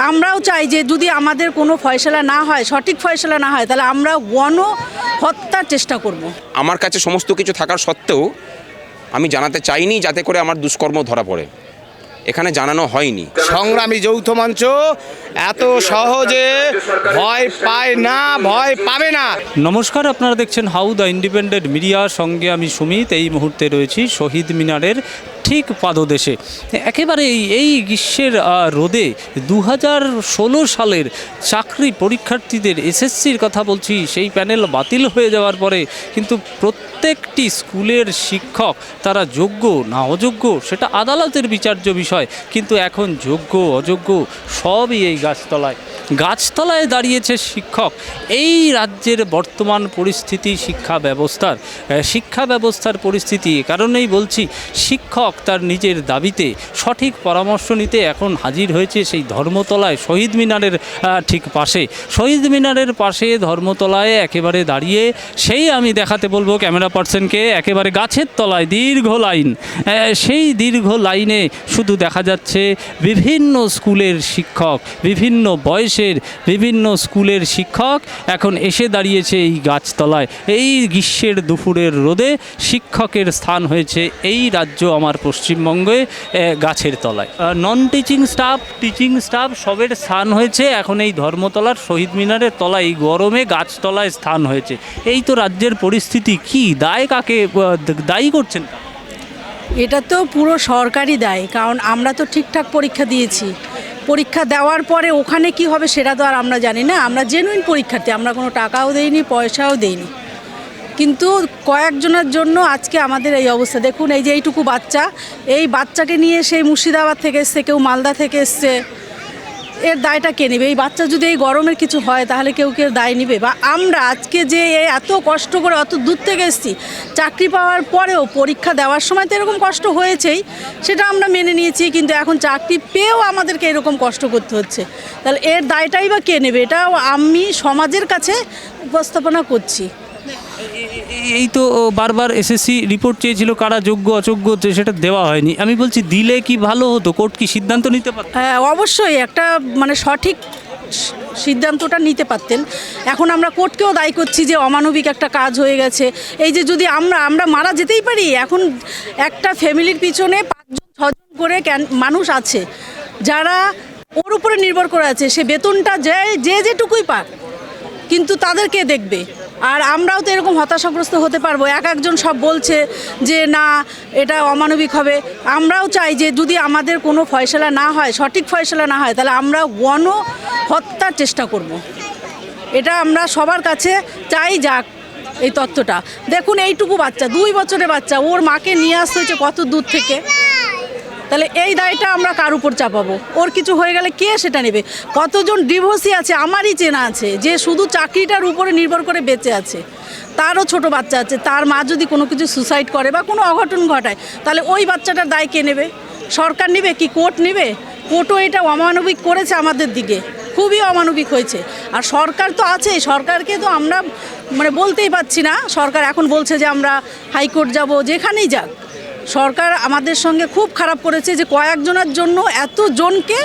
আমরাও চাই যে যদি আমাদের কোনো ফয়সালা না হয়, সঠিক ফয়সালা না হয়, তাহলে আমরা গণহত্যার চেষ্টা করব। আমার কাছে সমস্ত কিছু থাকার সত্ত্বেও আমি জানাতে চাইনি, যাতে করে আমার দুষ্কর্ম ধরা পড়ে। এখানে জানানো হয়নি। সংগ্রামী যৌথ মঞ্চ এত সহজে ভয় পায় না, ভয় পাবে না। নমস্কার, আপনারা দেখছেন হাউ দ্য ইন্ডিপেন্ডেন্ট মিডিয়া, সঙ্গে আমি সুমিত। এই মুহূর্তে রয়েছি শহীদ মিনারের ঠিক পাদদেশে। একেবারে এই গ্রীষ্মের রোদে 2016 সালের চাকরি পরীক্ষার্থীদের এসএসসির কথা বলছি, সেই প্যানেল বাতিল হয়ে যাওয়ার পরে কিন্তু প্রত্যেকটি স্কুলের শিক্ষক তারা যোগ্য না অযোগ্য সেটা আদালতের বিচার্য বিষয়, কিন্তু এখন যোগ্য অযোগ্য সবই এই গাছতলায় দাঁড়িয়েছে শিক্ষক। এই রাজ্যের বর্তমান পরিস্থিতি, শিক্ষা ব্যবস্থার পরিস্থিতি, এ কারণেই বলছি শিক্ষক তার নিজের দাবিতে সঠিক পরামর্শ নিতে এখন হাজির হয়েছে সেই ধর্মতলায়, শহীদ মিনারের ঠিক পাশে। শহীদ মিনারের পাশে ধর্মতলায় একেবারে দাঁড়িয়ে সেই আমি দেখাতে বলবো ক্যামেরা পার্সনকে, একেবারে গাছের তলায় দীর্ঘ লাইন। সেই দীর্ঘ লাইনে শুধু দেখা যাচ্ছে বিভিন্ন স্কুলের শিক্ষক, বিভিন্ন বয়সের বিভিন্ন স্কুলের শিক্ষক এখন এসে দাঁড়িয়েছে এই গাছতলায়। এই গ্রীষ্মের দুপুরের রোদে শিক্ষকের স্থান হয়েছে এই রাজ্য আমার পশ্চিমবঙ্গে গাছের তলায়। Non teaching staff, teaching staff সবের স্থান হয়েছে এখন এই ধর্মতলার শহীদ মিনারের তলায়, এই গরমে গাছতলায় স্থান হয়েছে। এই তো রাজ্যের পরিস্থিতি। কি দায় কাকে দায়ী করছেন? এটা তো পুরো সরকারি দায়, কারণ আমরা তো ঠিকঠাক পরীক্ষা দিয়েছি। পরীক্ষা দেওয়ার পরে ওখানে কি হবে সেটা তো আর আমরা জানি না। আমরা জেনুইন পরীক্ষার্থী, আমরা কোনো টাকাও দেইনি, পয়সাও দেইনি, কিন্তু কয়েকজনের জন্য আজকে আমাদের এই অবস্থা। দেখুন, এই যে এইটুকু বাচ্চা, এই বাচ্চাকে নিয়ে সেই মুর্শিদাবাদ থেকে এসছে, কেউ মালদা থেকে এসছে, এর দায়টা কে নেবে? এই বাচ্চা যদি এই গরমের কিছু হয় তাহলে কেউ দায় নেবে? বা আমরা আজকে যে এত কষ্ট করে অত দূর থেকে এসেছি, চাকরি পাওয়ার পরেও পরীক্ষা দেওয়ার সময় তো এরকম কষ্ট হয়েছেই, সেটা আমরা মেনে নিয়েছি, কিন্তু এখন চাকরি পেয়েও আমাদেরকে এরকম কষ্ট করতে হচ্ছে, তাহলে এর দায়টাই বা কে নেবে? এটাও আমি সমাজের কাছে উপস্থাপনা করছি। এই তো বারবার এসএসসি রিপোর্ট চেয়েছিল কারা যোগ্য অযোগ্য, সেটা দেওয়া হয়নি। আমি বলছি দিলে কি ভালো হতো, কোর্ট কি সিদ্ধান্ত নিতে পারত? হ্যাঁ, অবশ্যই একটা সঠিক সিদ্ধান্তটা নিতে পারতেন। এখন আমরা কোর্টকেও দায়ী করছি যে অমানবিক একটা কাজ হয়ে গেছে। এই যে যদি আমরা মারা যেতেই পারি, এখন একটা ফ্যামিলির পিছনে 5জন 6জন করে মানুষ আছে যারা ওর উপরে নির্ভর করে আছে, সে বেতনটা যেটুকুই পাক, কিন্তু তাদেরকে দেখবে। আর আমরাও তো এরকম হতাশাগ্রস্ত হতে পারবো। একজন সব বলছে যে না এটা অমানবিক হবে। আমরাও চাই যে যদি আমাদের কোনো ফয়সালা না হয়, সঠিক ফয়সালা না হয়, তাহলে আমরা গণহত্যার চেষ্টা করব। এটা আমরা সবার কাছে চাই যাক এই তথ্যটা। দেখুন, এইটুকু বাচ্চা, 2 বছরের বাচ্চা, ওর মাকে নিয়ে আসতে হয়েছে কত দূর থেকে, তাহলে এই দায়টা আমরা কার উপর চাপাবো? ওর কিছু হয়ে গেলে কে সেটা নেবে? কতজন ডিভোর্সি আছে, আমারই চেনা আছে, যে শুধু চাকরিটার উপরে নির্ভর করে বেঁচে আছে, তারও ছোট বাচ্চা আছে, তার মা যদি কোনো কিছু সুসাইড করে বা কোনো অঘটন ঘটায়, তাহলে ওই বাচ্চাটার দায় কে নেবে? সরকার নেবে কি কোর্ট নেবে? কোর্টও এটা অমানবিক করেছে আমাদের দিকে, খুবই অমানবিক হয়েছে। আর সরকার তো আছে, সরকারকে তো আমরা বলতেই পারছি না। সরকার এখন বলছে যে আমরা হাইকোর্ট যাব, যেখানেই যাক। সরকার আমাদের সঙ্গে খুব খারাপ করেছে যে কয়েকজনের জন্য এতজনকে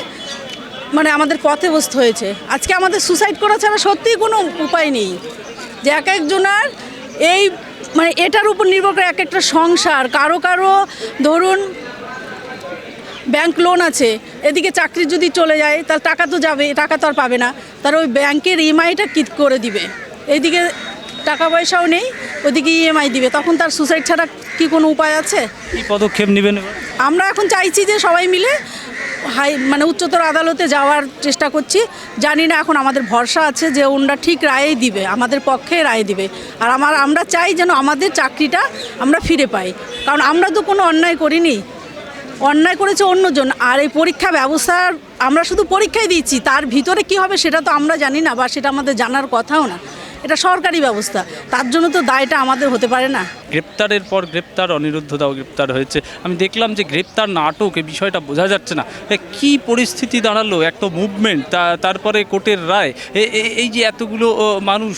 আমাদের পথে বসতে হয়েছে। আজকে আমাদের সুসাইড করা ছাড়া সত্যিই কোনো উপায় নেই। যে একজনের এই এটার উপর নির্ভর করে একটা সংসার। কারো ধরুন ব্যাংক লোন আছে, এদিকে চাকরি যদি চলে যায় তাহলে টাকা তো যাবে, টাকা তো আর পাবে না, তার ওই ব্যাংকের ইএমআইটা কি করে দিবে? এইদিকে টাকা পয়সাও নেই, ওইদিকে ইএমআই দিবে, তখন তার সুসাইড ছাড়া কি কোনো উপায় আছে? কি পদক্ষেপ নেবেন? আমরা এখন চাইছি যে সবাই মিলে উচ্চতর আদালতে যাওয়ার চেষ্টা করছি। জানি না, এখন আমাদের ভরসা আছে যে ওনারা ঠিক রায়ই দিবে, আমাদের পক্ষে রায় দিবে। আর আমরা চাই যেন আমাদের চাকরিটা আমরা ফিরে পাই, কারণ আমরা তো কোনো অন্যায় করিনি, অন্যায় করেছে অন্যজন। আর এই পরীক্ষা ব্যবস্থার আমরা শুধু পরীক্ষাই দিচ্ছি, তার ভিতরে কি হবে সেটা তো আমরা জানি না, বা সেটা আমাদের জানার কথাও না। এটা সরকারি ব্যবস্থা, তার জন্য তো দায়টা আমাদের হতে পারে না। গ্রেপ্তারের পর গ্রেপ্তার, অনিরুদ্ধ দাও গ্রেপ্তার হয়েছে। আমি দেখলাম যে গ্রেপ্তার নাটক, এই বিষয়টা বোঝা যাচ্ছে না কি পরিস্থিতি দাঁড়ালো। একটা মুভমেন্ট, তারপরে কোর্টের রায়, এই যে এতগুলো মানুষ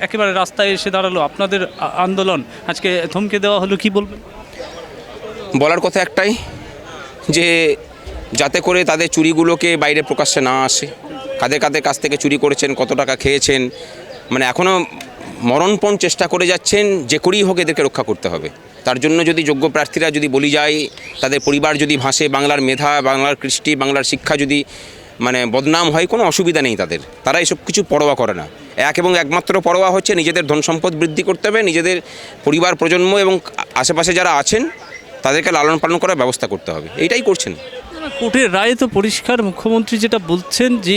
একেবারে রাস্তায় এসে দাঁড়ালো, আপনাদের আন্দোলন আজকে থমকে দেওয়া হলো, কি বলবেন? বলার কথা একটাই, যে যাতে করে তাদের চুরিগুলোকে বাইরে প্রকাশ্যে না আসে, কাদের কাদের কাছ থেকে চুরি করেছেন, কত টাকা খেয়েছেন, মানে এখনও মরণপণ চেষ্টা করে যাচ্ছেন, যে করেই হোক এদেরকে রক্ষা করতে হবে। তার জন্য যদি যোগ্য প্রার্থীরা যদি বলি যায়, তাদের পরিবার যদি ভাসে, বাংলার মেধা, বাংলার কৃষ্টি, বাংলার শিক্ষা যদি মানে বদনাম হয়, কোনো অসুবিধা নেই তাদের, তারা এসব কিছু পরোয়া করে না। এবং একমাত্র পরোয়া হচ্ছে নিজেদের ধন সম্পদ বৃদ্ধি করতে হবে, নিজেদের পরিবার প্রজন্ম এবং আশেপাশে যারা আছেন তাদেরকে লালন পালন করার ব্যবস্থা করতে হবে, এইটাই করছেন। কোর্টের রায়ে তো পরিষ্কার মুখ্যমন্ত্রী যেটা বলছেন যে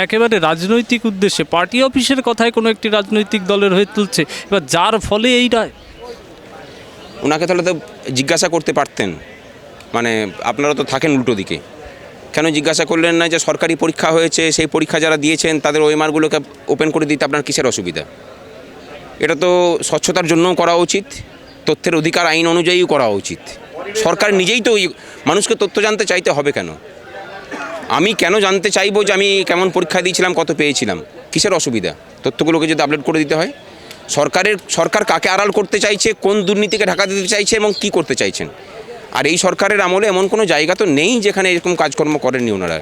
একেবারে রাজনৈতিক উদ্দেশ্যে পার্টি অফিসের কথায় কোনো একটি রাজনৈতিক দলের হয়ে তুলছে, এবার যার ফলে এই রায়। ওনাকে তাহলে তো জিজ্ঞাসা করতে পারতেন, মানে আপনারা তো থাকেন উল্টো দিকে, কেন জিজ্ঞাসা করলেন না যে সরকারি পরীক্ষা হয়েছে, সেই পরীক্ষা যারা দিয়েছেন তাদের ওএমআরগুলোকে ওপেন করে দিতে আপনার কিসের অসুবিধা? এটা তো স্বচ্ছতার জন্যও করা উচিত, তথ্যের অধিকার আইন অনুযায়ীও করা উচিত। সরকার নিজেই তো মানুষকে তথ্য জানতে চাইতে হবে কেন? আমি কেন জানতে চাইবো যে আমি কেমন পরীক্ষা দিয়েছিলাম, কত পেয়েছিলাম? কিসের অসুবিধা? তথ্যগুলোকে যদি আপডেট করে দিতে হয়। সরকার কাকে আড়াল করতে চাইছে, কোন দুর্নীতিকে ঢাকা দিতে চাইছে এবং কি করতে চাইছেন? আর এই সরকারের আমলে এমন কোনো জায়গা তো নেই যেখানে এরকম কাজকর্ম করেননি ওনারা।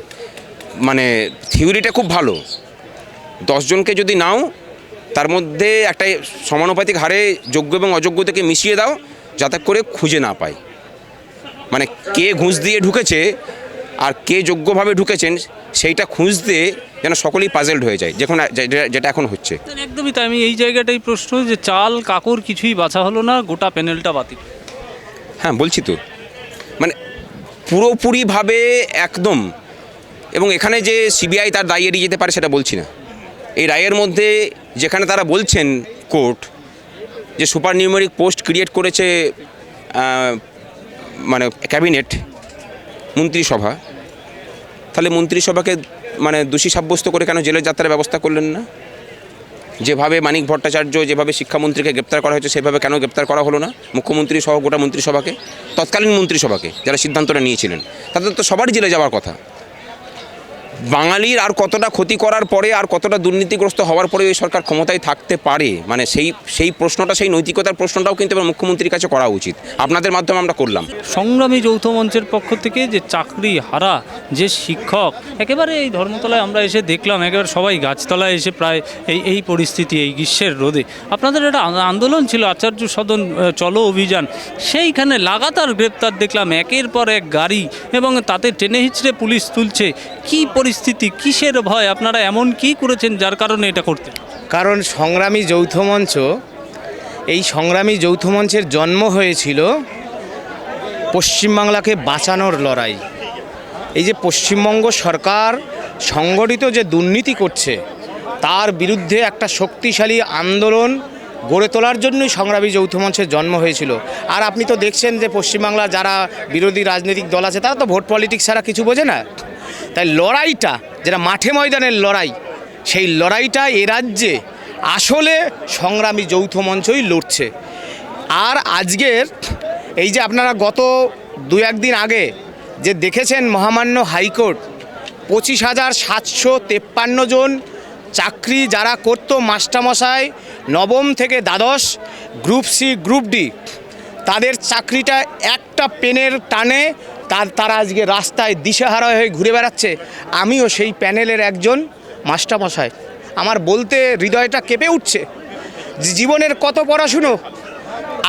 মানে থিওরিটা খুব ভালো, 10 জনকে যদি নাও তার মধ্যে একটা সমানুপাতিক হারে যোগ্য এবং অযোগ্যতাকে মিশিয়ে দাও, যাতে করে খুঁজে না পায়। মানে কে ঘুষ দিয়ে ঢুকেছে আর কে যোগ্যভাবে ঢুকেছেন সেইটা খুঁজতে যেন সকলেই পাজেলড হয়ে যায়, যেটা এখন হচ্ছে। একদমই তাই। আমি এই জায়গাটাই প্রশ্ন, যে চাল কাকর কিছুই বাছা হলো না, গোটা প্যানেলটা বাতিল। হ্যাঁ বলছি তো, মানে পুরোপুরিভাবে একদম। এবং এখানে যে সিবিআই তার দায় এড়িয়ে যেতে পারে সেটা বলছি না। এই রায়ের মধ্যে যেখানে তারা বলছেন কোর্ট যে সুপার নিউমেরিক পোস্ট ক্রিয়েট করেছে মানে ক্যাবিনেট, মন্ত্রিসভা, তাহলে মন্ত্রিসভাকে মানে দোষী সাব্যস্ত করে কেন জেলের যাত্রার ব্যবস্থা করলেন না? যেভাবে মানিক ভট্টাচার্য, যেভাবে শিক্ষামন্ত্রীকে গ্রেপ্তার করা হয়েছে সেভাবে কেন গ্রেপ্তার করা হলো না মুখ্যমন্ত্রী সহ গোটা মন্ত্রিসভাকে, তৎকালীন মন্ত্রিসভাকে যারা সিদ্ধান্তটা নিয়েছিলেন? তাদের তো সবারই জেলে যাওয়ার কথা। বাঙালির আর কতটা ক্ষতি করার পরে, আর কতটা দুর্নীতিগ্রস্ত হওয়ার পরে এই সরকার ক্ষমতায় থাকতে পারে, মানে সেই প্রশ্নটা, সেই নৈতিকতার প্রশ্নটাও কিন্তু এবার মুখ্যমন্ত্রীর কাছে করা উচিত। আপনাদের মাধ্যমে আমরা করলাম। সংগ্রামী যৌথ মঞ্চের পক্ষ থেকে যে চাকরি হারা যে শিক্ষক, একেবারে এই ধর্মতলায় আমরা এসে দেখলাম একেবারে সবাই গাছতলায় এসে প্রায় এই পরিস্থিতি, এই গ্রীষ্মের রোদে। আপনাদের একটা আন্দোলন ছিল আচার্য সদন চলো অভিযান, সেইখানে লাগাতার গ্রেপ্তার দেখলাম একের পর এক গাড়ি, এবং তাতে টেনে হিচড়ে পুলিশ তুলছে। কি পরিস্থিতি, কিসের ভয়? আপনারা এমন কি করেছেন যার কারণে এটা করতে? কারণ সংগ্রামী যৌথ মঞ্চ, এই সংগ্রামী যৌথ মঞ্চের জন্ম হয়েছিল পশ্চিমবাংলাকে বাঁচানোর লড়াই। এই যে পশ্চিমবঙ্গ সরকার সংগঠিত যে দুর্নীতি করছে তার বিরুদ্ধে একটা শক্তিশালী আন্দোলন গড়ে তোলার জন্যই সংগ্রামী যৌথ মঞ্চের জন্ম হয়েছিল। আর আপনি তো দেখছেন যে পশ্চিমবাংলা যারা বিরোধী রাজনৈতিক দল আছে তারা তো ভোট পলিটিক্স ছাড়া কিছু বোঝে না। তাই লড়াইটা, যেটা মাঠে ময়দানের লড়াই, সেই লড়াইটা এ রাজ্যে আসলে সংগ্রামী যৌথ মঞ্চই লড়ছে। আর আজকের এই যে আপনারা গত 2-1 দিন আগে যে দেখেছেন মহামান্য হাইকোর্ট 25,753 জন চাকরি যারা করতো মাস্টারমশাই নবম থেকে দ্বাদশ, গ্রুপ সি গ্রুপ ডি, তাদের চাকরিটা একটা পেনের টানে তারা আজকে রাস্তায় দিশেহারা হয়ে ঘুরে বেড়াচ্ছে। আমিও সেই প্যানেলের একজন মাস্টারমশাই। আমার বলতে হৃদয়টা কেঁপে উঠছে। জীবনের কত পড়াশুনো,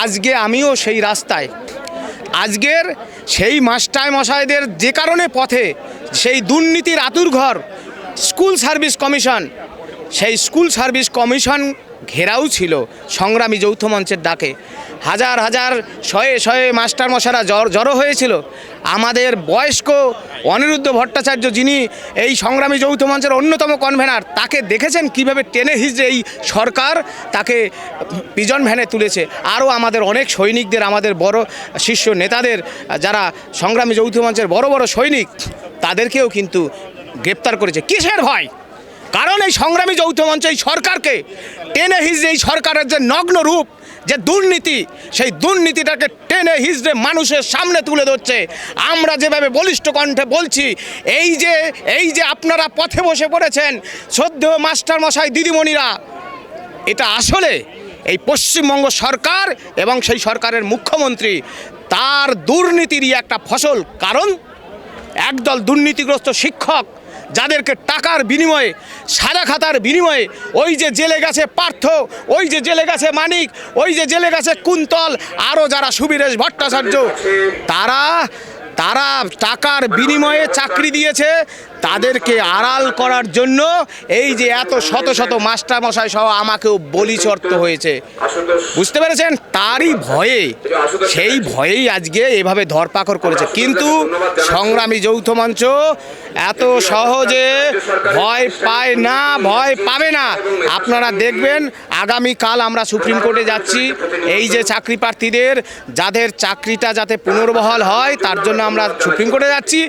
আজকে আমিও সেই রাস্তায়। আজকের সেই মাস্টারমশাইদের যে কারণে পথে, সেই দুর্নীতির আতুরঘর স্কুল সার্ভিস কমিশন, সেই স্কুল সার্ভিস কমিশন ঘেরাও ছিল সংগ্রামী যৌথ মঞ্চের ডাকে। হাজার হাজার শয়ে মাস্টারমশাইরা জড়ো হয়েছিল। আমাদের বয়স্ক অনিরুদ্ধ ভট্টাচার্য, যিনি এই সংগ্রামী যৌথ মঞ্চের অন্যতম কনভেনার, তাকে দেখেছেন কিভাবে টেনে হিচড়ে এই সরকার তাকে পিজন ভ্যানে তুলেছে। আরও আমাদের অনেক সৈনিকদের, আমাদের বড় শীর্ষ নেতাদের, যারা সংগ্রামী যৌথ মঞ্চের বড় বড় সৈনিক, তাদেরকেও কিন্তু গ্রেপ্তার করেছে। কিসের ভয়? কারণ এই সংগ্রামী যৌথ মঞ্চ এই সরকারকে টেনে হিচড়ে, এই সরকারের যে নগ্ন রূপ, যে দুর্নীতি, সেই দুর্নীতিটাকে টেনে হিচড়ে মানুষের সামনে তুলে ধরছে। আমরা যেভাবে বলিষ্ঠ কণ্ঠে বলছি, এই যে আপনারা পথে বসে পড়েছেন শ্রদ্ধেয় মাস্টারমশাই দিদিমণিরা, এটা আসলে এই পশ্চিমবঙ্গ সরকার এবং সেই সরকারের মুখ্যমন্ত্রী তার দুর্নীতিরই একটা ফসল। কারণ একদল দুর্নীতিগ্রস্ত শিক্ষক যাদেরকে টাকার বিনিময়ে সাদা খাতার বিনিময়ে ওই যে জেলে গেছে পার্থ, ওই যে জেলে গেছে মানিক, ওই যে জেলে গেছে কুন্তল, আরও যারা সুবীরেশ ভট্টাচার্য, তারা টাকার বিনিময়ে চাকরি দিয়েছে। তাদেরকে আড়াল করার জন্য এই যে এত শত শত মাস্টারমশাই সহ আমাকেও বলি চড়তে হয়েছে, বুঝতে পেরেছেন? তারই ভয়ে, সেই ভয়েই আজকে এভাবে ধরপাকড় করেছে। কিন্তু সংগ্রামী যৌথ মঞ্চ এত সহজে ভয় পায় না, ভয় পাবে না। আপনারা দেখবেন আগামীকাল আমরা সুপ্রিম কোর্টে যাচ্ছি। এই যে চাকরি প্রার্থীদের যাদের চাকরিটা যাতে পুনর্বহাল হয় তার জন্য আমরা সুপ্রিম কোর্টে যাচ্ছি।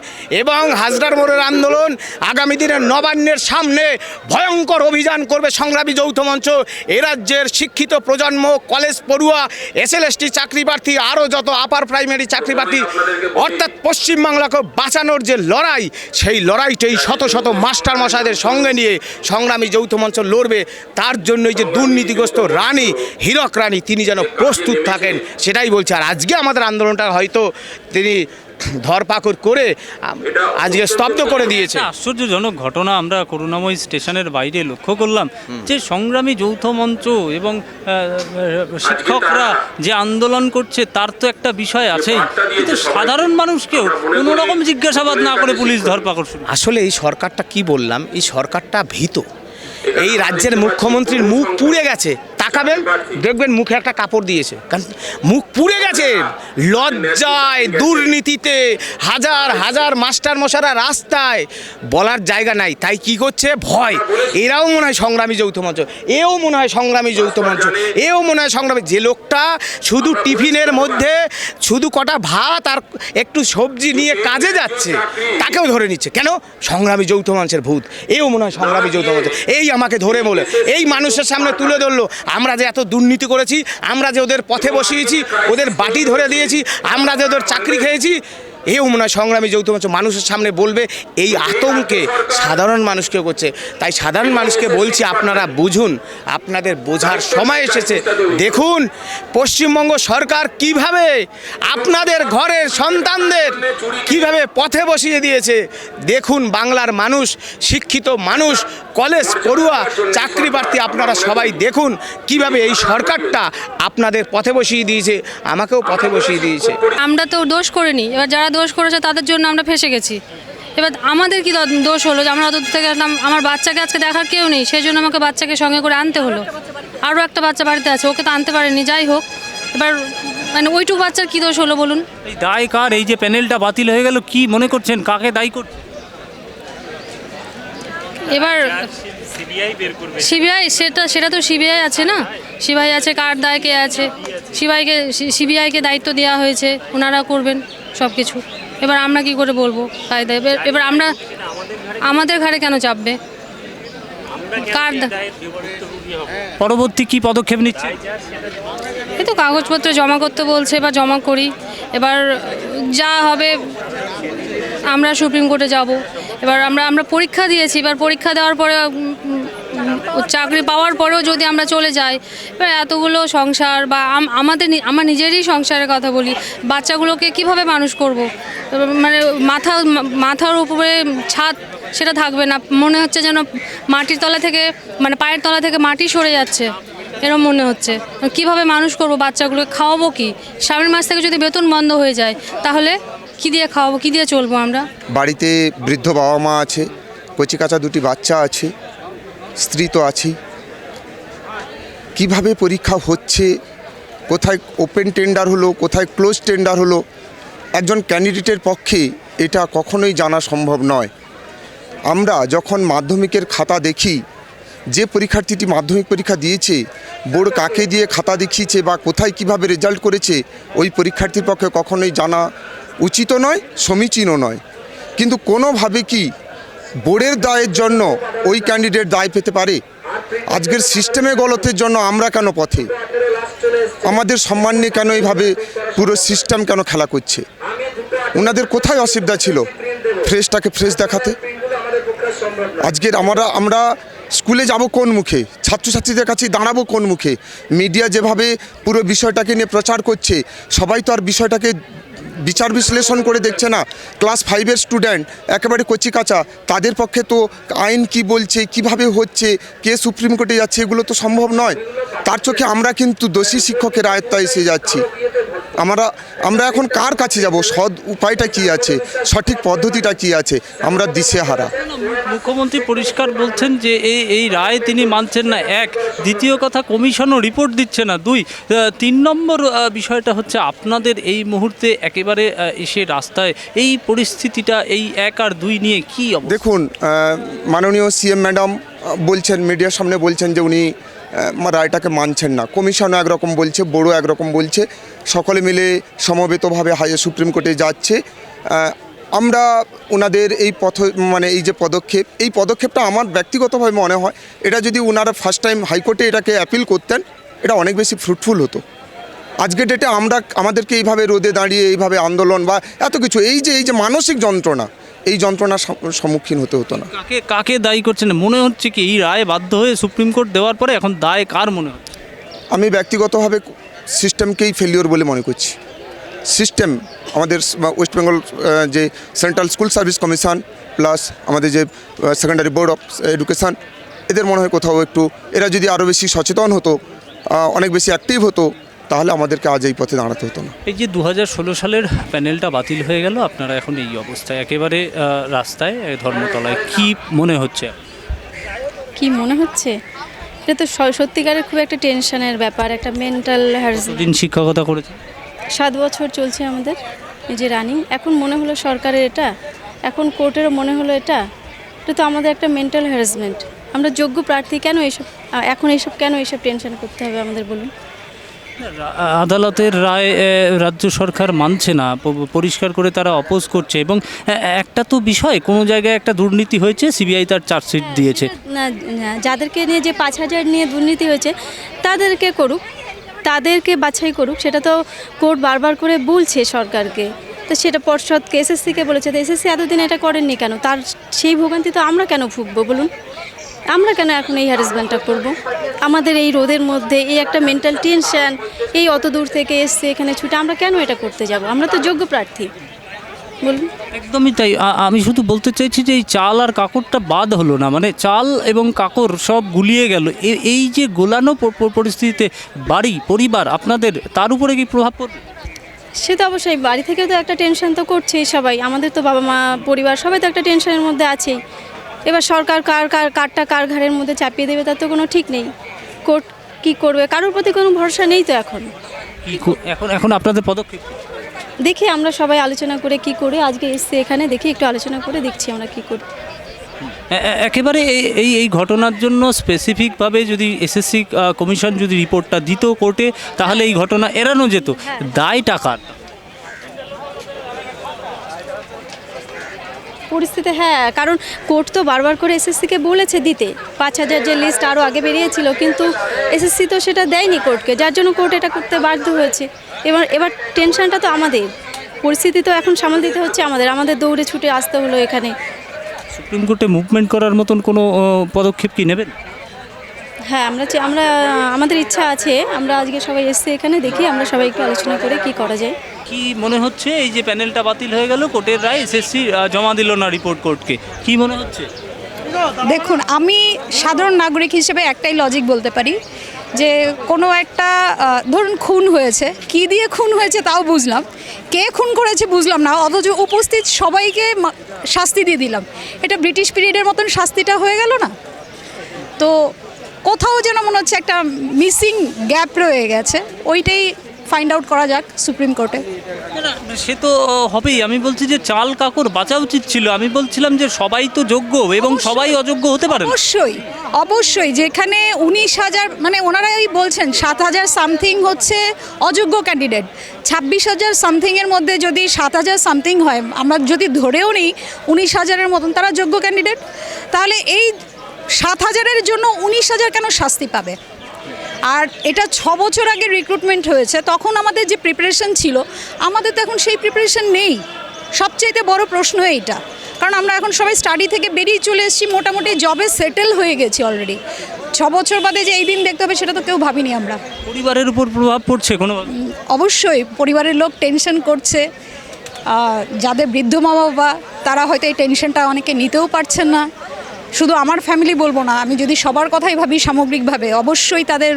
এবং হাজরার মোড়ের আন্দোলন আগামী দিনের নবান্নের সামনে ভয়ঙ্কর অভিযান করবে সংগ্রামী যৌথ মঞ্চ। এ রাজ্যের শিক্ষিত প্রজন্ম, কলেজ পড়ুয়া, এসএলএসটি চাকরি প্রার্থী, আরও যত আপার প্রাইমারি চাকরি প্রার্থী, অর্থাৎ পশ্চিমবাংলাকে বাঁচানোর যে লড়াই, সেই লড়াইটাই শত শত মাস্টার মশাইদের সঙ্গে নিয়ে সংগ্রামী যৌথ মঞ্চ লড়বে। তার জন্যই যে দুর্নীতিগ্রস্ত রানী, হীরক রানী, তিনি যেন প্রস্তুত থাকেন সেটাই বলছে। আর আজকে আমাদের আন্দোলনটা হয়তো তিনি ধরপাকড় করে আজকে স্তব্ধ করে দিয়েছে। আশ্চর্যজনক ঘটনা আমরা করুণাময়ী স্টেশনের বাইরে লক্ষ্য করলাম যে সংগ্রামী যৌথ মঞ্চ এবং শিক্ষকরা যে আন্দোলন করছে তার তো একটা বিষয় আছেই, কিন্তু সাধারণ মানুষকেও কোনো রকম জিজ্ঞাসাবাদ না করে পুলিশ ধরপাকড় শুরু। আসলে এই সরকারটা কি বললাম, এই সরকারটা ভীত। এই রাজ্যের মুখ্যমন্ত্রীর মুখ পুড়ে গেছে, তাকাবেন দেখবেন মুখে একটা কাপড় দিয়েছে, কারণ মুখ পুড়ে গেছে লজ্জায়, দুর্নীতিতে। হাজার হাজার মাস্টার মশারা রাস্তায়, বলার জায়গা নাই। তাই কি করছে? ভয়। এরাও মনে হয় সংগ্রামী যৌথ মঞ্চ, এও মনে হয় সংগ্রামী যৌথ মঞ্চ, এও মনে হয় সংগ্রামী। যে লোকটা শুধু টিফিনের মধ্যে শুধু কটা ভাত আর একটু সবজি নিয়ে কাজে যাচ্ছে, তাকেও ধরে নিচ্ছে। কেন? সংগ্রামী যৌথ মঞ্চের ভূত। এও মনে হয় সংগ্রামী যৌথ মঞ্চ। এই আমাকে ধরে বলে, এই মানুষের সামনে তুলে ধরলো আমরা যে এত দুর্নীতি করেছি, আমরা যে ওদের পথে বসিয়েছি, ওদের বাটি ধরে দিয়েছি, আমরা যে ওদের চাকরি খেয়েছি। এও মনে হয় সংগ্রামী যৌথ মঞ্চ মানুষের সামনে বলবে। এই আতঙ্কে সাধারণ মানুষকে করছে। তাই সাধারণ মানুষকে বলছি, আপনারা বুঝুন, আপনাদের বোঝার সময় এসেছে। দেখুন পশ্চিমবঙ্গ সরকার কিভাবে আপনাদের ঘরের সন্তানদের কিভাবে পথে বসিয়ে দিয়েছে। দেখুন বাংলার মানুষ, শিক্ষিত মানুষ, কলেজ পড়ুয়া, চাকরি প্রার্থী, আপনারা সবাই দেখুন কিভাবে এই সরকারটা আপনাদের পথে বসিয়ে দিয়েছে, আমাকেও পথে বসিয়ে দিয়েছে। আমরা তো দোষ করিনি, এবার যারা দোষ করেছে তাদের জন্য আমরা ফেঁসে গেছি। এবার আমাদের কি দোষ হলো যে আমরা অত দূর থেকে আসলাম, আমার বাচ্চাকে আজকে দেখার কেউ নেই, সেই জন্য আমাকে বাচ্চাকে সঙ্গে করে আনতে হলো। আরও একটা বাচ্চা বাড়িতে আছে, ওকে তো আনতে পারেনি। যাই হোক, এবার মানে ওইটুকু বাচ্চার কী দোষ হলো বলুন? এই দায় কার? এই যে প্যানেলটা বাতিল হয়ে গেল, কি মনে করছেন, কাকে দায়ী করছেন? এবার সিবিআই, সেটা তো সিবিআই আছে না, সিবিআই আছে, কার দায় কে আছে, সিবিআইকে দায়িত্ব দেওয়া হয়েছে, ওনারা করবেন সব কিছু। এবার আমরা কি করে বলবো কায়দায়? এবার আমরা আমাদের ঘাড়ে কেন চাপবে? কার পরবর্তী কি পদক্ষেপ নিচ্ছে? এই তো কাগজপত্র জমা করতে বলছে, এবার জমা করি। এবার যা হবে আমরা সুপ্রিম কোর্টে যাব। এবার আমরা পরীক্ষা দিয়েছি, এবার পরীক্ষা দেওয়ার পরে চাকরি পাওয়ার পরেও যদি আমরা চলে যাই, এবার এতগুলো সংসার বা আমার নিজেরই সংসারের কথা বলি, বাচ্চাগুলোকে কিভাবে মানুষ করব? মানে মাথার উপরে ছাদ সেটা থাকবে না, মনে হচ্ছে যেন মাটির তলা থেকে, মানে পায়ের তলা থেকে মাটি সরে যাচ্ছে, এরকম মনে হচ্ছে। কিভাবে মানুষ করব বাচ্চাগুলোকে? খাওয়াবো কি? সামনের মাস থেকে যদি বেতন বন্ধ হয়ে যায় তাহলে কী দিয়ে খাওয়াবো, কী দিয়ে চলবো আমরা? বাড়িতে বৃদ্ধ বাবা মা আছে, কচিকাঁচা দুটি বাচ্চা আছে, স্ত্রী তো আছেই। কীভাবে পরীক্ষা হচ্ছে, কোথায় ওপেন টেন্ডার হলো, কোথায় ক্লোজ টেন্ডার হলো, একজন ক্যান্ডিডেটের পক্ষে এটা কখনোই জানা সম্ভব নয়। আমরা যখন মাধ্যমিকের খাতা দেখি, যে পরীক্ষার্থীটি মাধ্যমিক পরীক্ষা দিয়েছে, বোর্ড কাকে দিয়ে খাতা দেখিয়েছে বা কোথায় কিভাবে রেজাল্ট করেছে, ওই পরীক্ষার্থীর পক্ষে কখনোই জানা উচিত নয়, সমীচীনও নয়। কিন্তু কোনোভাবে কি বোর্ডের দায়ের জন্য ওই ক্যান্ডিডেট দায় পেতে পারে? আজকের সিস্টেমে গলতের জন্য আমরা কেন পথে? আমাদের সম্মান নিয়ে কেন এইভাবে পুরো সিস্টেম কেন খেলা করছে? ওনাদের কোথায় অসুবিধা ছিল ফ্রেশটাকে ফ্রেশ দেখাতে? আজকের আমরা স্কুলে যাব কোন মুখে? ছাত্রছাত্রীদের কাছে দাঁড়াবো কোন মুখে? মিডিয়া যেভাবে পুরো বিষয়টাকে নিয়ে প্রচার করছে, সবাই তো আর বিষয়টাকে বিচার বিশ্লেষণ করে দেখছে না? ক্লাস 5-এর স্টুডেন্ট একেবারে কচিকাঁচা, তাদের পক্ষে তো আইন কি বলছে, কিভাবে হচ্ছে, কে সুপ্রিম কোর্টে যাচ্ছে, এগুলো তো সম্ভব নয়। তার চোখে আমরা কিন্তু দোষী শিক্ষকের আয়ত্তায় এসে যাচ্ছি। আমরা এখন কার কাছে যাব? সৎ উপায়টা কি আছে, সঠিক পদ্ধতিটা কি আছে, আমরা দিশেহারা। মুখ্যমন্ত্রী পরিষ্কার বলছেন যে এই রায় তিনি মানছেন না, এক। দ্বিতীয় কথা, কমিশনও রিপোর্ট দিচ্ছে না, দুই। 3 নম্বর বিষয়টা হচ্ছে আপনাদের এই মুহূর্তে একেবারে এসে রাস্তায় এই পরিস্থিতিটা, এই 1 আর 2 নিয়ে কি অবস্থা? দেখুন, মাননীয় সিএম ম্যাডাম বলছেন, মিডিয়ার সামনে বলছেন যে উনি রায়টাকে মানছেন না। কমিশনও একরকম বলছে, বোর্ডও একরকম বলছে, সকলে মিলে সমবেতভাবে সুপ্রিম কোর্টে যাচ্ছে। আমরা ওনাদের এই এই যে এই পদক্ষেপটা আমার ব্যক্তিগতভাবে মনে হয়, এটা যদি ওনারা ফার্স্ট টাইম হাইকোর্টে এটাকে অ্যাপিল করতেন, এটা অনেক বেশি ফ্রুটফুল হতো। আজকের ডেটে আমাদেরকে এইভাবে রোদে দাঁড়িয়ে এইভাবে আন্দোলন বা এত কিছু, এই যে মানসিক যন্ত্রণা, এই যন্ত্রণার সম্মুখীন হতে হতো না। কাকে দায়ী করছেন মনে হচ্ছে কি এই রায় বাধ্য হয়ে সুপ্রিম কোর্ট দেওয়ার পরে এখন দায় কার মনে হচ্ছে? আমি ব্যক্তিগতভাবে সিস্টেমকেই ফেলিওর বলে মনে করছি। সিস্টেম, আমাদের ওয়েস্ট বেঙ্গল যে central school service commission plus আমাদের যে সেকেন্ডারি বোর্ড অফ এডুকেশান, এদের মনে হয় কোথাও একটু এরা যদি আরও বেশি সচেতন হতো, অনেক বেশি অ্যাক্টিভ হতো, তাহলে আমাদেরকে আজ এই পথে দাঁড়াতে হতো না। এই যে 2016 সালের প্যানেলটা বাতিল হয়ে গেল, আপনারা এখন এই অবস্থায় একেবারে রাস্তায় ধর্মতলায়, কি মনে হচ্ছে? কি মনে হচ্ছে, এটা তো সত্যিকারের খুব একটা টেনশনের ব্যাপার, একটা মেন্টাল হ্যারাসমেন্ট। দিন শিক্ষকতা করেছে, 7 বছর চলছে আমাদের এই যে রানিং। এখন মনে হলো সরকারের এটা, এখন কোর্টেরও মনে হলো এটা তো আমাদের একটা মেন্টাল হ্যারাসমেন্ট। আমরা যোগ্য প্রার্থী, কেন এইসব কেন এইসব টেনশন করতে হবে আমাদের, বলুন? আদালতের রায় রাজ্য সরকার মানছে না, পরিষ্কার করে তারা অপোজ করছে। এবং একটা তো বিষয়, কোনো জায়গায় একটা দুর্নীতি হয়েছে, সিবিআই তার চার্জশিট দিয়েছে। না, যাদেরকে নিয়ে যে 5,000 নিয়ে দুর্নীতি হয়েছে তাদেরকে করুক, তাদেরকে বাছাই করুক, সেটা তো কোর্ট বারবার করে বলছে সরকারকে। তো সেটা পর্ষদকে, এসএসসিকে বলেছে, তো এসএসসি এতদিন এটা করেননি কেন? তার সেই ভোগান্তি তো আমরা কেন ভুগবো, বলুন? আমরা কেন এখন এই হ্যারাসমেন্টটা করব? আমাদের এই রোদের মধ্যে এই একটা মেন্টাল টেনশন, এই অত দূর থেকে এসছে এখানে ছুটে, আমরা কেন এটা করতে যাব? আমরা তো যোগ্য প্রার্থী, বলুন? একদমই তাই। আমি শুধু বলতে চাইছি যে এই চাল আর কাকড়টা বাদ হলো না, মানে চাল এবং কাকড় সব গুলিয়ে গেল। এই যে গোলানো পরিস্থিতিতে বাড়ি, পরিবার আপনাদের, তার উপরে কি প্রভাব পড়বে? সে তো অবশ্যই, বাড়ি থেকেও তো একটা টেনশন তো করছেই সবাই, আমাদের তো বাবা মা পরিবার সবাই তো একটা টেনশনের মধ্যে আছেই। এবার সরকার কারটা কার ঘাড়ের মধ্যে চাপিয়ে দেবে তার তো কোনো ঠিক নেই। কোর্ট কি করবে, কারোর প্রতি কোনো ভরসা নেই তো এখন। এখন আপনাদের পদক্ষেপ দেখি আমরা সবাই আলোচনা করে কি করে, আজকে এসছি এখানে, দেখি একটু আলোচনা করে দেখছি আমরা কি করি। একেবারে এই ঘটনার জন্য স্পেসিফিকভাবে যদি এসএসসি কমিশন যদি রিপোর্টটা দিত কোর্টে, তাহলে এই ঘটনা এড়ানো যেত। দায় টাকার পরিস্থিতি, হ্যাঁ, কারণ কোর্ট তো বারবার করে এসএসসিকে বলেছে দিতে 5,000 যে লিস্ট আরও আগে বেরিয়েছিল, কিন্তু এসএসসি তো সেটা দেয়নি কোর্টকে, যার জন্য কোর্ট এটা করতে বাধ্য হয়েছে। এবার টেনশনটা তো আমাদের, পরিস্থিতি তো এখন সামাল দিতে হচ্ছে আমাদের দৌড়ে ছুটে আসতে হলো এখানে। সুপ্রিম কোর্টে মুভমেন্ট করার মতন কোনো পদক্ষেপ কি নেবেন? হ্যাঁ, আমাদের ইচ্ছা আছে। আমরা আজকে সবাই এসছি এখানে, দেখি আমরা সবাই একটু আলোচনা করে কি করা যায়। কি মনে হচ্ছে এই যে প্যানেলটা বাতিল হয়ে গেল, কোর্টের রায় এসএসসি জমা দিল না রিপোর্ট কোর্টকে, কি মনে হচ্ছে? দেখুন, আমি সাধারণ নাগরিক হিসেবে একটাই লজিক বলতে পারি যে কোনো একটা ধরুন খুন হয়েছে, কি দিয়ে খুন হয়েছে তাও বুঝলাম, কে খুন করেছে বুঝলাম না, অথচ উপস্থিত সবাইকে শাস্তি দিয়ে দিলাম। এটা ব্রিটিশ পিরিয়ডের মতন শাস্তিটা হয়ে গেল না? তো কোথাও যেন মনে হচ্ছে একটা মিসিং গ্যাপ রয়ে গেছে, ওইটাই ফাইন্ড আউট করা যাক সুপ্রিম কোর্টে। সে তো হবেই। আমি বলছি যে চাল কাকড় বাঁচা উচিত ছিল। আমি বলছিলাম যে সবাই তো যোগ্য এবং সবাই অযোগ্য হতে পারে। অবশ্যই যেখানে 19,000, মানে ওনারাই বলছেন 7,000 সামথিং হচ্ছে অযোগ্য ক্যান্ডিডেট, 26,000 সামথিংয়ের মধ্যে যদি 7,000 সামথিং হয়, আমরা যদি ধরেও নিই 19,000-এর মতন তারা যোগ্য ক্যান্ডিডেট, তাহলে এই 7,000-এর জন্য 19,000 কেন শাস্তি পাবে? আর এটা 6 বছর আগে রিক্রুটমেন্ট হয়েছে, তখন আমাদের যে প্রিপারেশন ছিল, আমাদের তো এখন সেই প্রিপারেশন নেই। সবচেয়ে বড় প্রশ্ন এইটা, কারণ আমরা এখন সবাই স্টাডি থেকে বেরিয়ে চলে এসেছি, মোটামুটি জবে সেটেল হয়ে গেছি অলরেডি। 6 বছর বাদে যে এই দিন দেখতে হবে সেটা তো কেউ ভাবিনি আমরা। পরিবারের উপর প্রভাব পড়ছে কোনো? অবশ্যই পরিবারের লোক টেনশন করছে যাদের বৃদ্ধ মা বাবা তারা হয়তো এই টেনশনটা অনেকে নিতেও পারছেন না। শুধু আমার ফ্যামিলি বলবো না, আমি যদি সবার কথাই ভাবি সামগ্রিকভাবে, অবশ্যই তাদের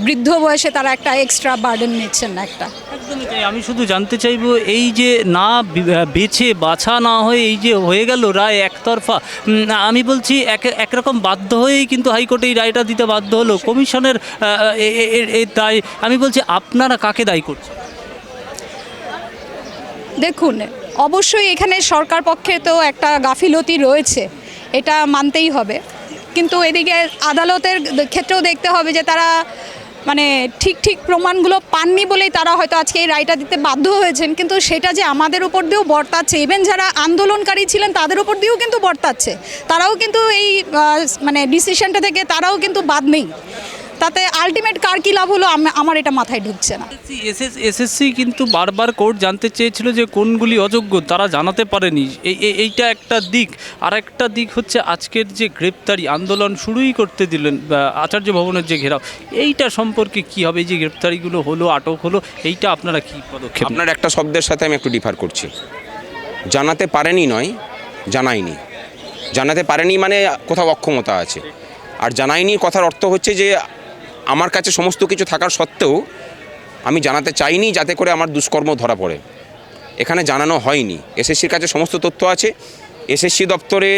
বৃদ্ধ বয়সে তারা একটা এক্সট্রা বার্ডেন নিচ্ছেন না একটা। একদমই তাই। আমি শুধু জানতে চাইবো, এই যে না বেছে বাছা না হয়ে এই যে হয়ে গেল রায় একতরফা, আমি বলছি একরকম বাধ্য হয়েই কিন্তু হাইকোর্টে এই রায়টা দিতে বাধ্য হলো কমিশনের দায়। আমি বলছি আপনারা কাকে দায়ী করছেন? দেখুন, অবশ্যই এখানে সরকার পক্ষে তো একটা গাফিলতি রয়েছে, এটা মানতেই হবে। কিন্তু এদিকে আদালতের ক্ষেত্রেও দেখতে হবে যে তারা মানে ঠিক প্রমাণগুলো পাননি বলেই তারা হয়তো আজকে এই রায়টা দিতে বাধ্য হয়েছেন। কিন্তু সেটা যে আমাদের উপর দিয়েও বর্তাচ্ছে, ইভেন যারা আন্দোলনকারী ছিলেন তাদের উপর দিয়েও কিন্তু বর্তাচ্ছে। তারাও কিন্তু এই মানে ডিসিশনটা থেকে তারাও কিন্তু বাদ নেই। তাতে আলটিমেট কার কী লাভ হলো আমার এটা মাথায় ঢুকছে না। এসএসসি কিন্তু বারবার কোর্ট জানতে চেয়েছিল যে কোনগুলি অযোগ্য, তারা জানাতে পারেনি। এইটা একটা দিক। আর একটা দিক হচ্ছে আজকের যে গ্রেপ্তারি, আন্দোলন শুরুই করতে দিলেন আচার্য ভবনের যে ঘেরাও, এইটা সম্পর্কে কি হবে? এই যে গ্রেপ্তারিগুলো হলো, আটক হলো, এইটা আপনারা কি পদক্ষেপ? আপনার একটা শব্দের সাথে আমি একটু ডিফার করছি। জানাতে পারেনি নয়, জানায়নি। জানাতে পারেনি মানে কোথাও অক্ষমতা আছে, আর জানায়নি কথার অর্থ হচ্ছে যে আমার কাছে সমস্ত কিছু থাকার সত্ত্বেও আমি জানাতে চাইনি যাতে করে আমার দুষ্কর্ম ধরা পড়ে। এখানে জানানো হয়নি। এসএসসির কাছে সমস্ত তথ্য আছে। এসএসসি দপ্তরে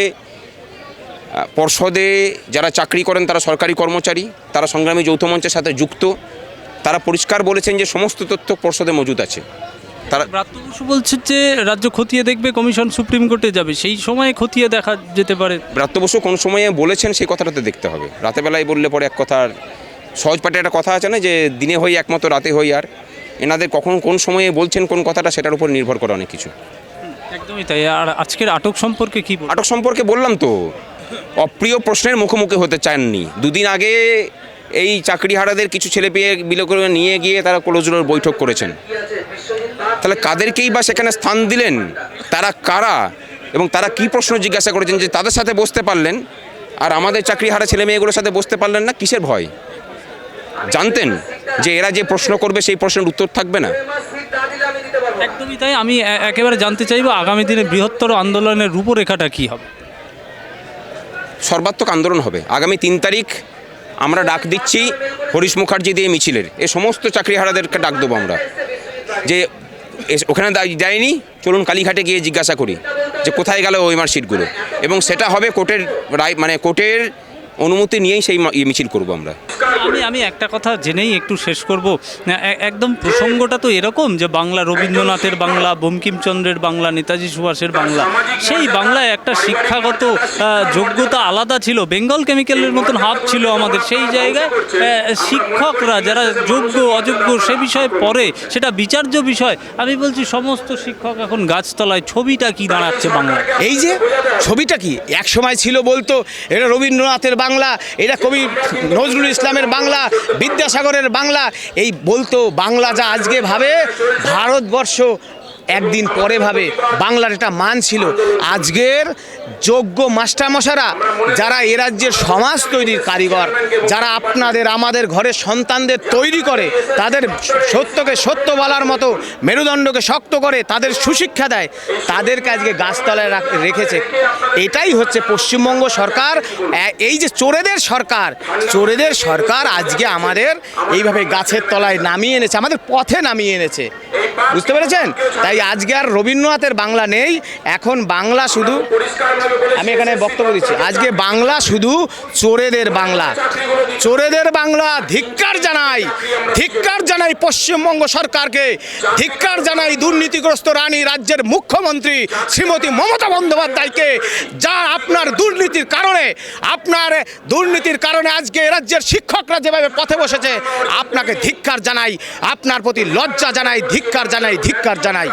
পর্ষদে যারা চাকরি করেন তারা সরকারি কর্মচারী, তারা সংগ্রামী যৌথ মঞ্চের সাথে যুক্ত। তারা পরিষ্কার বলেছেন যে সমস্ত তথ্য পর্ষদে মজুদ আছে। তারা ব্রাত্য বসু বলছে যে রাজ্য খতিয়ে দেখবে, কমিশন সুপ্রিম কোর্টে যাবে, সেই সময় খতিয়ে দেখা যেতে পারে। ব্রাত্য বসু কোন সময়ে বলেছেন সেই কথাটাতে দেখতে হবে। রাতেবেলায় বললে পরে এক কথা, সহজপাঠে একটা কথা আছে না যে দিনে হই একমতো রাতে হই আর। এনাদের কখন কোন সময়ে বলছেন কোন কথাটা সেটার উপর নির্ভর করে অনেক কিছু। একদমই তাই। আর আজকের আটক সম্পর্কে কি বলবেন? আটক সম্পর্কে বললাম তো, অপ্রিয় প্রশ্নের মুখোমুখি হতে চাননি। দুদিন আগে এই চাকরিহারাদের কিছু ছেলে পেয়ে বিলো করে নিয়ে গিয়ে তারা ক্লোজ ডোর বৈঠক করেছেন। তাহলে কাদেরকেই বা সেখানে স্থান দিলেন, তারা কারা এবং তারা কি প্রশ্ন জিজ্ঞাসা করেছেন যে তাদের সাথে বসতে পারলেন আর আমাদের চাকরিহারা ছেলে মেয়েগুলোর সাথে বসতে পারলেন না? কিসের ভয়? জানতেন যে এরা যে প্রশ্ন করবে সেই প্রশ্নের উত্তর থাকবে না। একদমই তাই। আমি একেবারে জানতে চাইবো আগামী দিনে বৃহত্তর আন্দোলনের রূপরেখাটা কি হবে? সর্বাত্মক আন্দোলন হবে। আগামী 3 তারিখ আমরা ডাক দিচ্ছি হরিশ মুখার্জি দিয়ে মিছিলের। এ সমস্ত চাকরিহারাদেরকে ডাক দেবো আমরা, যে ওখানে যায়নি, চলুন কালীঘাটে গিয়ে জিজ্ঞাসা করি যে কোথায় গেল ওই মার্কশিটগুলো। এবং সেটা হবে কোর্টের রায়, মানে কোর্টের অনুমতি নিয়েই সেই মিছিল করব আমরা। আমি একটা কথা জেনেই একটু শেষ করব। একদম প্রসঙ্গটা তো এরকম যে বাংলা রবীন্দ্রনাথের বাংলা, বঙ্কিমচন্দ্রের বাংলা, নেতাজি সুভাষের বাংলা, সেই বাংলায় একটা শিক্ষাগত যোগ্যতা আলাদা ছিল। বেঙ্গল কেমিক্যালের মতন হাব ছিল আমাদের। সেই জায়গায় শিক্ষকরা যারা যোগ্য অযোগ্য সে বিষয়ে পড়ে, সেটা বিচার্য বিষয়। আমি বলছি সমস্ত শিক্ষক এখন গাছতলায়। ছবিটা কি দাঁড়াচ্ছে বাংলা? এই যে ছবিটা কি এক সময় ছিল, বলতো এটা রবীন্দ্রনাথের বাংলা, এটা কবি নজরুল ইসলামের বাংলা, বিদ্যাসাগরের বাংলা, এই বলতো। বাংলা যা আজকে ভাবে ভারতবর্ষ একদিন পরে ভাবে। বাংলার একটা মান ছিল। আজকের যোগ্য মাস্টারমশারা যারা এ রাজ্যের সমাজ তৈরির কারিগর, যারা আপনাদের আমাদের ঘরের সন্তানদের তৈরি করে, তাদের সত্যকে সত্য বলার মতো মেরুদণ্ডকে শক্ত করে, তাদের সুশিক্ষা দেয়, তাদেরকে আজকে গাছতলায় রেখেছে। এটাই হচ্ছে পশ্চিমবঙ্গ সরকার। এই যে চোরেদের সরকার, চোরেদের সরকার আজকে আমাদের এইভাবে গাছের তলায় নামিয়ে এনেছে, আমাদের পথে নামিয়ে এনেছে। বুঝতে পেরেছেন? তাই আজকে আর রবীন্দ্রনাথের বাংলা নেই। এখন বাংলা শুধু, আমি এখানে বক্তব্য দিচ্ছি, আজকে বাংলা শুধু চোরেদের বাংলা। চোরেদের বাংলা। ধিক্কার জানাই, ধিক্কার জানাই পশ্চিমবঙ্গ সরকারকে, ধিক্কার জানাই দুর্নীতিগ্রস্ত রানী রাজ্যের মুখ্যমন্ত্রী শ্রীমতী মমতা বন্দ্যোপাধ্যায়কে, যা আপনার দুর্নীতির কারণে আজকে রাজ্যের শিক্ষকরা যেভাবে পথে বসেছে, আপনাকে ধিক্কার জানাই, আপনার প্রতি লজ্জা জানাই, ধিক্কার জানাই, ধিক্কার জানাই।